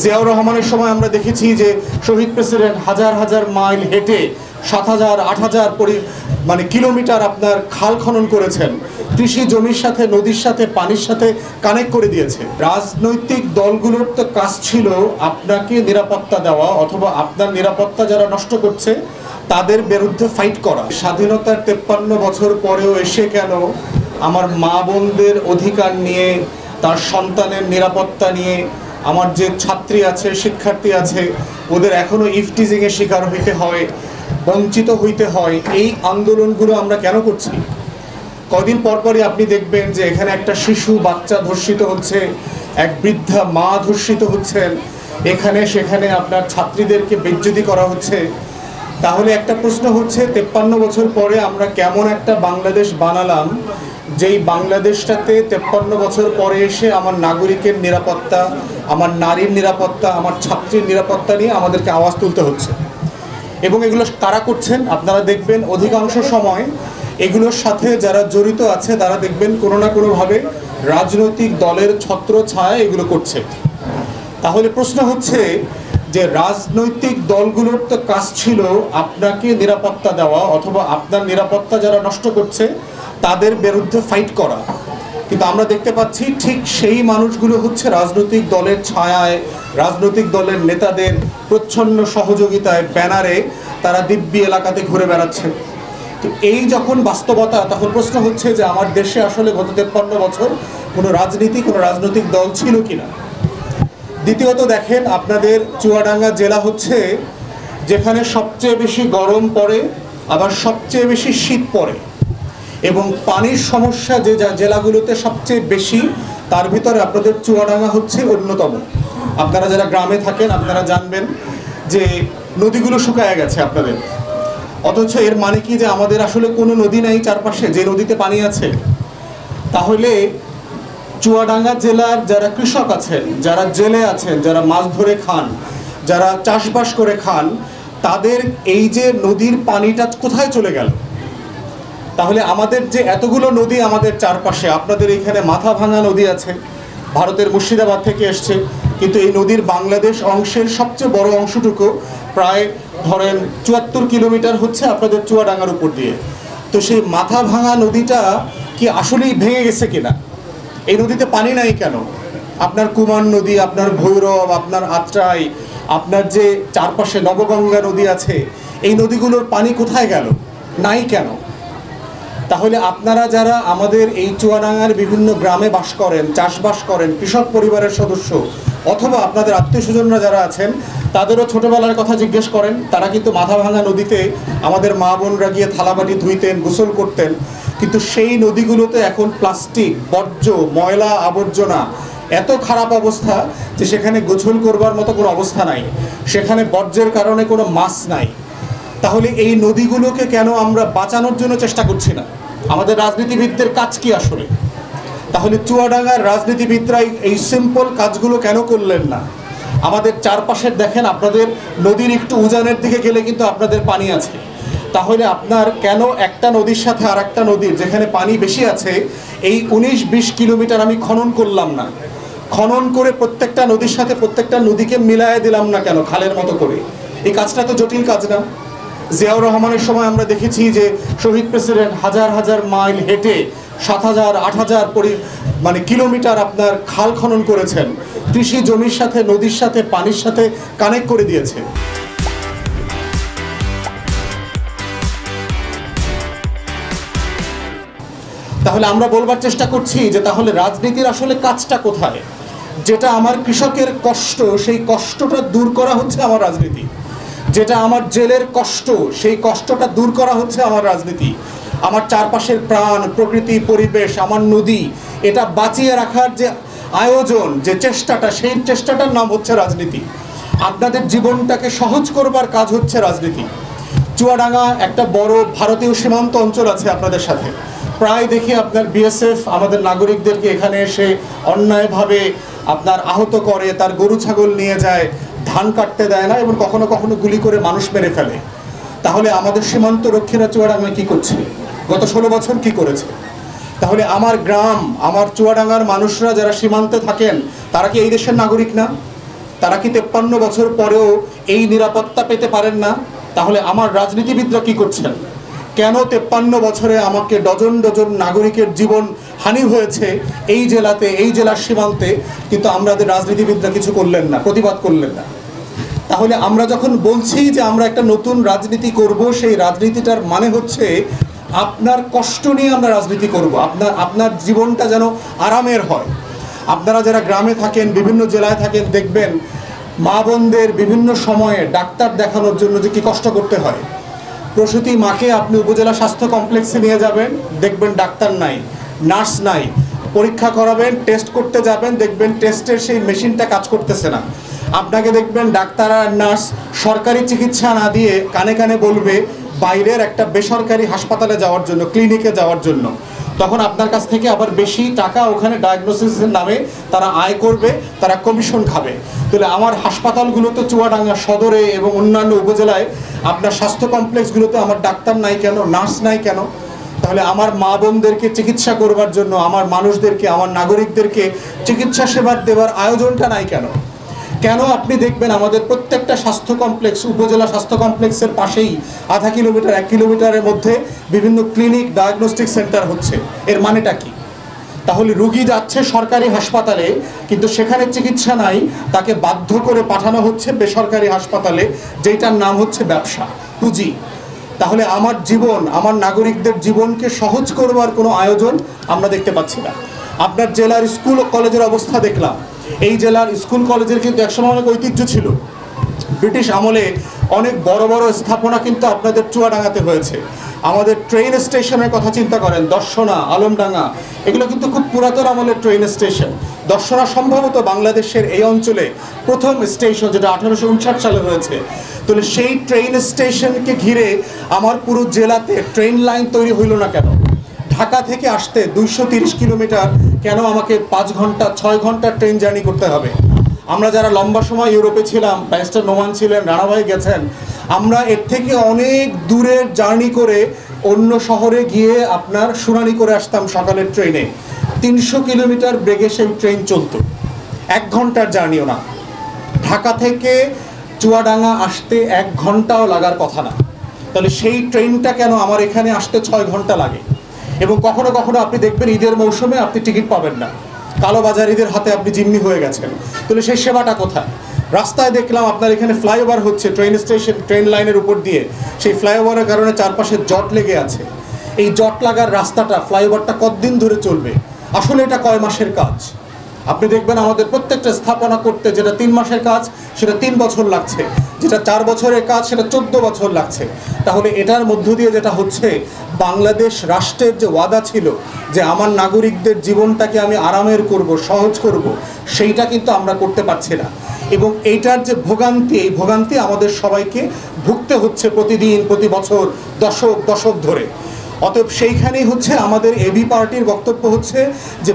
জিয়াউর রহমানের সময় আমরা দেখেছি যে শহীদ প্রেসিডেন্ট হাজার হাজার মাইল হেঁটে ৭,০০০ ৮,০০০ কিলোমিটার আপনার খাল খনন করেছেন, কৃষি জমির সাথে নদীর সাথে পানির সাথে কানেক্ট করে দিয়েছে। রাজনৈতিক দলগুলোর তো কাজ ছিল আপনাকে নিরাপত্তা দেওয়া অথবা আপনার নিরাপত্তা যারা নষ্ট করছে তাদের বিরুদ্ধে ফাইট করা। স্বাধীনতার 53 বছর পরেও এসে কেন আমার মা বোনদের অধিকার নিয়ে, তার সন্তানের নিরাপত্তা নিয়ে, আমার যে ছাত্রী আছে শিক্ষার্থী আছে ওদের এখনো ইফটিজিংয়ের শিকার হইতে হয়, বঞ্চিত হইতে হয়, এই আন্দোলনগুলো আমরা কেন করছি? কদিন পরপরই আপনি দেখবেন যে এখানে একটা শিশু বাচ্চা ধর্ষিত হচ্ছে, এক বৃদ্ধা মা ধর্ষিত হচ্ছেন, এখানে সেখানে আপনার ছাত্রীদেরকে বেইজ্জতি করা হচ্ছে। তাহলে একটা প্রশ্ন হচ্ছে 53 বছর পরে আমরা কেমন একটা বাংলাদেশ বানালাম যেই বাংলাদেশটাতে 53 বছর পরে এসে আমার নাগরিকের নিরাপত্তা, আমার নারীর নিরাপত্তা, আমার ছাত্রীর নিরাপত্তা নিয়ে আমাদেরকে আওয়াজ তুলতে হচ্ছে। এবং এগুলো কারা করছেন আপনারা দেখবেন অধিকাংশ সময় এগুলোর সাথে যারা জড়িত আছে তারা দেখবেন কোনো না কোনোভাবে রাজনৈতিক দলের ছত্র ছায়া এগুলো করছে। তাহলে প্রশ্ন হচ্ছে যে রাজনৈতিক দলগুলোর তো কাজ ছিল আপনাকে নিরাপত্তা দেওয়া অথবা আপনার নিরাপত্তা যারা নষ্ট করছে তাদের বিরুদ্ধে ফাইট করা, কিন্তু আমরা দেখতে পাচ্ছি ঠিক সেই মানুষগুলো হচ্ছে রাজনৈতিক দলের ছায়ায়, রাজনৈতিক দলের নেতাদের প্রচ্ছন্ন সহযোগিতায় ব্যানারে তারা দিব্যি এলাকাতে ঘুরে বেড়াচ্ছে। তো এই যখন বাস্তবতা, তখন প্রশ্ন হচ্ছে যে আমার দেশে আসলে গত 53 বছর কোনো রাজনৈতিক দল ছিল কিনা। দ্বিতীয়ত দেখেন আপনাদের চুয়াডাঙ্গা জেলা হচ্ছে যেখানে সবচেয়ে বেশি গরম পড়ে আবার সবচেয়ে বেশি শীত পড়ে এবং পানির সমস্যা যে জেলাগুলোতে সবচেয়ে বেশি তার ভিতরে আপনাদের চুয়াডাঙ্গা হচ্ছে অন্যতম। আপনারা যারা গ্রামে থাকেন আপনারা জানবেন যে নদীগুলো শুকায় গেছে আপনাদের, অথচ এর মানে কি যে আমাদের আসলে কোনো নদী নাই চারপাশে যে নদীতে পানি আছে? তাহলে চুয়াডাঙ্গা জেলার যারা কৃষক আছেন, যারা জেলে আছেন, যারা মাছ ধরে খান, যারা চাষবাস করে খান, তাদের এই যে নদীর পানিটা কোথায় চলে গেল? তাহলে আমাদের যে এতগুলো নদী আমাদের চারপাশে, আপনাদের এইখানে মাথা ভাঙা নদী আছে, ভারতের মুর্শিদাবাদ থেকে এসছে, কিন্তু এই নদীর বাংলাদেশ অংশের সবচেয়ে বড় অংশটুকু প্রায় ধরেন 74 কিলোমিটার হচ্ছে আপনাদের চুয়াডাঙ্গার উপর দিয়ে। তো সেই মাথা ভাঙা নদীটা কি আসলেই ভেঙে গেছে কিনা? এই নদীতে পানি নাই কেন? আপনার কুমার নদী, আপনার ভৈরব, আপনার আত্রাই, আপনার যে চারপাশে নবগঙ্গা নদী আছে, এই নদীগুলোর পানি কোথায় গেল? নাই কেন? তাহলে আপনারা যারা আমাদের এই চুয়াডাঙ্গার বিভিন্ন গ্রামে বাস করেন, চাষবাস করেন, কৃষক পরিবারের সদস্য অথবা আপনাদের আত্মীয় স্বজনরা যারা আছেন তাদেরও ছোটোবেলার কথা জিজ্ঞেস করেন, তারা কিন্তু মাথা ভাঙা নদীতে আমাদের মা বোনরা গিয়ে থালাবাটি ধুইতেন, গোসল করতেন, কিন্তু সেই নদীগুলোতে এখন প্লাস্টিক, বর্জ্য, ময়লা আবর্জনা, এত খারাপ অবস্থা যে সেখানে গোসল করবার মতো কোনো অবস্থা নাই, সেখানে বর্জ্যের কারণে কোনো মাছ নাই। তাহলে এই নদীগুলোকে কেন আমরা বাঁচানোর জন্য চেষ্টা করছি না? আমাদের রাজনীতিবিদদের কাজ কি আসলে? তাহলে চুয়াডাঙ্গার রাজনীতিবিদরাই এই সিম্পল কাজগুলো কেন করলেন না? আমাদের চারপাশের দেখেন, আপনাদের নদীর একটু উজানের দিকে গেলে কিন্তু আপনাদের পানি আছে। তাহলে আপনার কেন একটা নদীর সাথে আর একটা নদীর যেখানে পানি বেশি আছে এই 19-20 কিলোমিটার আমি খনন করলাম না? খনন করে প্রত্যেকটা নদীর সাথে প্রত্যেকটা নদীকে মিলায়ে দিলাম না কেন খালের মতো করে? এই কাজটা তো জটিল কাজ না? জিয়াউর রহমানের সময় আমরা দেখেছি যে শহীদ প্রেসিডেন্ট হাজার হাজার মাইল হেঁটে ৭,০০০ ৮,০০০ কিলোমিটার আপনার খাল খনন করেছেন, কৃষি জমির সাথে নদীর সাথে পানির সাথে কানেক্ট করে দিয়েছে। তাহলে আমরা বলবার চেষ্টা করছি যে তাহলে রাজনীতির আসলে কাজটা কোথায়? যেটা আমার কৃষকের কষ্ট, সেই কষ্টটা দূর করা হচ্ছে আমার রাজনীতি। যেটা আমার জেলের কষ্ট, সেই কষ্টটা দূর করা হচ্ছে আমার রাজনীতি। আমার চারপাশের প্রাণ, প্রকৃতি, পরিবেশ, আমার নদী, এটা বাঁচিয়ে রাখার যে আয়োজন, যে চেষ্টাটা, সেই চেষ্টাটার নাম হচ্ছে রাজনীতি। আপনাদের জীবনটাকে সহজ করবার কাজ হচ্ছে রাজনীতি। চুয়াডাঙ্গা একটা বড় ভারতীয় সীমান্ত অঞ্চল আছে আপনাদের সাথে। প্রায় দেখি আপনার বিএসএফ আমাদের নাগরিকদেরকে এখানে এসে অন্যায়ভাবে আপনার আহত করে, তার গরু ছাগল নিয়ে যায়, ধান কাটতে দেয় না এবং কখনো কখনো গুলি করে মানুষ মেরে ফেলে। তাহলে আমাদের সীমান্ত রক্ষীরা চুয়াডাঙ্গায় কী করছে? গত 16 বছর কি করেছে? তাহলে আমার গ্রাম, আমার চুয়াডাঙ্গার মানুষরা যারা সীমান্তে থাকেন তারা কি এই দেশের নাগরিক না? তারা কি 53 বছর পরেও এই নিরাপত্তা পেতে পারেন না? তাহলে আমার রাজনীতিবিদরা কি করছেন? কেন 53 বছরে আমাকে ডজন ডজন নাগরিকের জীবন হানি হয়েছে এই জেলাতে, এই জেলার সীমান্তে, কিন্তু আমাদের রাজনীতিবিদরা কিছু করলেন না, প্রতিবাদ করলেন না? তাহলে আমরা যখন বলছি যে আমরা একটা নতুন রাজনীতি করব, সেই রাজনীতিটার মানে হচ্ছে আপনার কষ্ট নিয়ে আমরা রাজনীতি করব, আপনার জীবনটা যেন আরামের হয়। আপনারা যারা গ্রামে থাকেন, বিভিন্ন জেলায় থাকেন, দেখবেন মা বোনদের বিভিন্ন সময়ে ডাক্তার দেখানোর জন্য যে কি কষ্ট করতে হয়। প্রসূতি মাকে আপনি উপজেলা স্বাস্থ্য কমপ্লেক্সে নিয়ে যাবেন, দেখবেন ডাক্তার নাই, নার্স নাই। পরীক্ষা করাবেন, টেস্ট করতে যাবেন, দেখবেন টেস্টের সেই মেশিনটা কাজ করতেছে না। আপনাকে দেখবেন ডাক্তার আর নার্স সরকারি চিকিৎসা না দিয়ে কানে কানে বলবে বাইরের একটা বেসরকারি হাসপাতালে যাওয়ার জন্য, ক্লিনিকে যাওয়ার জন্য। তখন আপনার কাছ থেকে আবার বেশি টাকা ওখানে ডায়াগনোসিসের নামে তারা আয় করবে, তারা কমিশন খাবে। তাহলে আমার হাসপাতালগুলোতে, চুয়াডাঙ্গা সদরে এবং অন্যান্য উপজেলায় আপনার স্বাস্থ্য কমপ্লেক্সগুলোতে আমার ডাক্তার নাই কেন, নার্স নাই কেন? তাহলে আমার মা বোনদেরকে চিকিৎসা করবার জন্য, আমার মানুষদেরকে, আমার নাগরিকদেরকে চিকিৎসা সেবা দেওয়ার আয়োজনটা নাই কেন? কেন আপনি দেখবেন আমাদের প্রত্যেকটা স্বাস্থ্য কমপ্লেক্স, উপজেলা স্বাস্থ্য কমপ্লেক্সের পাশেই আধা কিলোমিটার, 1 কিলোমিটারের মধ্যে বিভিন্ন ক্লিনিক, ডায়াগনস্টিক সেন্টার হচ্ছে? এর মানেটা কি? তাহলে রুগী যাচ্ছে সরকারি হাসপাতালে, কিন্তু সেখানে চিকিৎসা নাই, তাকে বাধ্য করে পাঠানো হচ্ছে বেসরকারি হাসপাতালে, যেটার নাম হচ্ছে ব্যবসা, পুঁজি। তাহলে আমার জীবন, আমার নাগরিকদের জীবনকে সহজ করবার কোনো আয়োজন আমরা দেখতে পাচ্ছি না। আপনার জেলার স্কুল ও কলেজের অবস্থা দেখলাম। এই জেলার স্কুল কলেজের কিন্তু একসময় অনেক ঐতিহ্য ছিল। ব্রিটিশ আমলে অনেক বড় বড় স্থাপনা কিন্তু আপনাদের চুয়াডাঙ্গাতে হয়েছে। আমাদের ট্রেন স্টেশনের কথা চিন্তা করেন, দর্শনা, আলমডাঙ্গা, এগুলো কিন্তু খুব পুরাতন আমলের ট্রেন স্টেশন। দর্শনা সম্ভবত বাংলাদেশের এই অঞ্চলে প্রথম স্টেশন, যেটা 1859 সালে হয়েছে। তাহলে সেই ট্রেন স্টেশনকে ঘিরে আমার পুরো জেলাতে ট্রেন লাইন তৈরি হইল না কেন? ঢাকা থেকে আসতে 230 কিলোমিটার কেন আমাকে 5 ঘন্টা 6 ঘন্টার ট্রেন জার্নি করতে হবে? আমরা যারা লম্বা সময় ইউরোপে ছিলাম, ব্যারিস্টার নোমান ছিলেন, রানাভাই গেছেন, আমরা এর থেকে অনেক দূরের জার্নি করে অন্য শহরে গিয়ে আপনার শুনানি করে আসতাম সকালের ট্রেনে। 300 কিলোমিটার বেগে সেই ট্রেন চলতো, 1 ঘন্টার জার্নিও না। ঢাকা থেকে চুয়াডাঙ্গা আসতে 1 ঘন্টাও লাগার কথা না। তাহলে সেই ট্রেনটা কেন আমার এখানে আসতে 6 ঘন্টা লাগে? এবং কখনো কখনো আপনি দেখবেন ঈদের মৌসুমে আপনি টিকিট পাবেন না, কালোবাজারিদের হাতে আপনি জিম্মি হয়ে গেছেন। তাহলে সেই সেবাটা কোথায়? রাস্তায় দেখলাম আপনার এখানে ফ্লাইওভার হচ্ছে ট্রেন স্টেশন, ট্রেন লাইনের উপর দিয়ে। সেই ফ্লাইওভারের কারণে চারপাশে জট লেগে আছে। এই জট লাগার রাস্তাটা, ফ্লাইওভারটা কতদিন ধরে চলবে? আসলে এটা কয় মাসের কাজ? আপনি দেখবেন আমাদের প্রত্যেকটা স্থাপনা করতে যেটা 3 মাসের কাজ, সেটা 3 বছর লাগছে। যেটা 4 বছরের কাজ, সেটা 14 বছর লাগছে। তাহলে এটার মধ্য দিয়ে যেটা হচ্ছে, বাংলাদেশ রাষ্ট্রের যে ওয়াদা ছিল যে আমার নাগরিকদের জীবনটাকে আমি আরামের করব, সহজ করব, সেইটা কিন্তু আমরা করতে পারছি না। এবং এইটার যে ভোগান্তি, এই ভোগান্তি আমাদের সবাইকে ভুগতে হচ্ছে প্রতিদিন, প্রতি বছর, দশক দশক ধরে। অতএব সেইখানেই হচ্ছে আমাদের এবি পার্টির বক্তব্য হচ্ছে যে